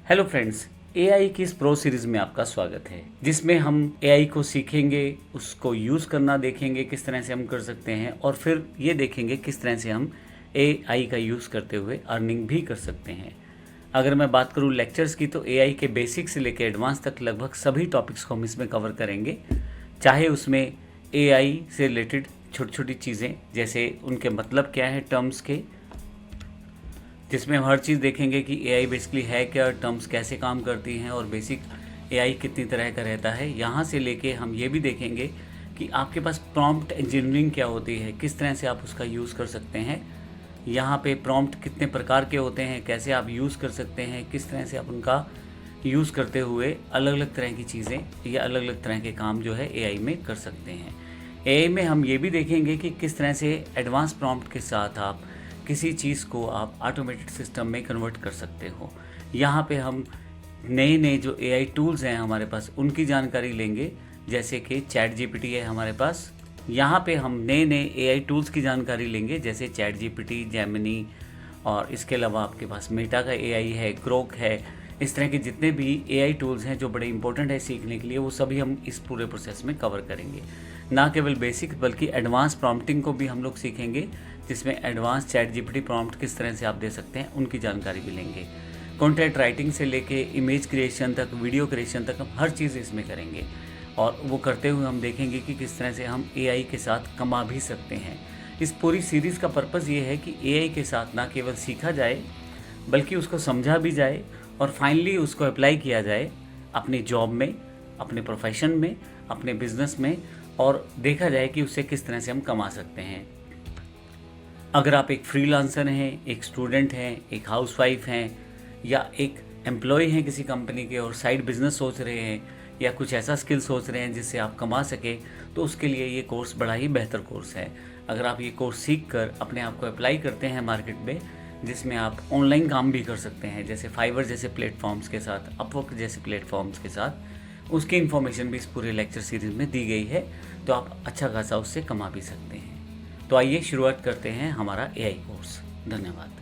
Hello friends, AI की इस pro series में आपका स्वागत है, जिसमें हम एआई को सीखेंगे, उसको यूज़ करना देखेंगे किस तरह से हम कर सकते हैं और फिर ये देखेंगे किस तरह से हम एआई का यूज़ करते हुए अर्निंग भी कर सकते हैं। अगर मैं बात करूँ लेक्चर्स की, तो एआई के बेसिक से लेकर एडवांस तक लगभग सभी टॉपिक्स को हम इसमें कवर करेंगे, चाहे उसमें एआई से रिलेटेड छोटी छोटी चीज़ें जैसे उनके मतलब क्या है टर्म्स के, जिसमें हम हर चीज़ देखेंगे कि एआई बेसिकली है क्या, टर्म्स कैसे काम करती हैं और बेसिक एआई कितनी तरह का रहता है। यहाँ से लेके हम ये भी देखेंगे कि आपके पास प्रॉम्प्ट इंजीनियरिंग क्या होती है, किस तरह से आप उसका यूज़ कर सकते हैं। यहाँ पे प्रॉम्प्ट कितने प्रकार के होते हैं, कैसे आप यूज़ कर सकते हैं, किस तरह से आप उनका यूज़ करते हुए अलग अलग तरह की चीज़ें या अलग अलग तरह के काम जो है एआई में कर सकते हैं। एआई में हम ये भी देखेंगे कि किस तरह से एडवांस प्रॉम्प्ट के साथ आप किसी चीज़ को आप ऑटोमेटेड सिस्टम में कन्वर्ट कर सकते हो। यहाँ पे हम नए नए जो एआई टूल्स हैं हमारे पास उनकी जानकारी लेंगे, जैसे कि चैट जीपीटी है हमारे पास। यहाँ पे हम नए नए एआई टूल्स की जानकारी लेंगे, जैसे चैट जीपीटी, जेमिनी, और इसके अलावा आपके पास मेटा का एआई है, ग्रोक है। इस तरह के जितने भी एआई टूल्स हैं जो बड़े इंपॉर्टेंट है सीखने के लिए, वो सभी हम इस पूरे प्रोसेस में कवर करेंगे। ना केवल बेसिक बल्कि एडवांस प्रॉम्प्टिंग को भी हम लोग सीखेंगे, जिसमें एडवांस चैट जीपीटी प्रॉम्प्ट किस तरह से आप दे सकते हैं उनकी जानकारी भी लेंगे। कंटेंट राइटिंग से लेके इमेज क्रिएशन तक, वीडियो क्रिएशन तक हम हर चीज़ इसमें करेंगे और वो करते हुए हम देखेंगे कि किस तरह से हम एआई के साथ कमा भी सकते हैं। इस पूरी सीरीज़ का पर्पज़ ये है कि एआई के साथ ना केवल सीखा जाए बल्कि उसको समझा भी जाए और फाइनली उसको अप्लाई किया जाए अपनी जॉब में, अपने प्रोफेशन में, अपने बिजनेस में, और देखा जाए कि उससे किस तरह से हम कमा सकते हैं। अगर आप एक फ्रीलांसर हैं, एक स्टूडेंट हैं, एक हाउसवाइफ हैं या एक एम्प्लॉय हैं किसी कंपनी के और साइड बिजनेस सोच रहे हैं या कुछ ऐसा स्किल सोच रहे हैं जिससे आप कमा सके, तो उसके लिए ये कोर्स बड़ा ही बेहतर कोर्स है। अगर आप ये कोर्स सीख कर अपने आप को अप्लाई करते हैं मार्केट में, जिसमें आप ऑनलाइन काम भी कर सकते हैं, जैसे फाइवर जैसे प्लेटफॉर्म्स के साथ, अपवर्क जैसे प्लेटफॉर्म्स के साथ, उसकी इन्फॉर्मेशन भी इस पूरे लेक्चर सीरीज़ में दी गई है, तो आप अच्छा खासा उससे कमा भी सकते हैं। तो आइए शुरुआत करते हैं हमारा एआई कोर्स। धन्यवाद।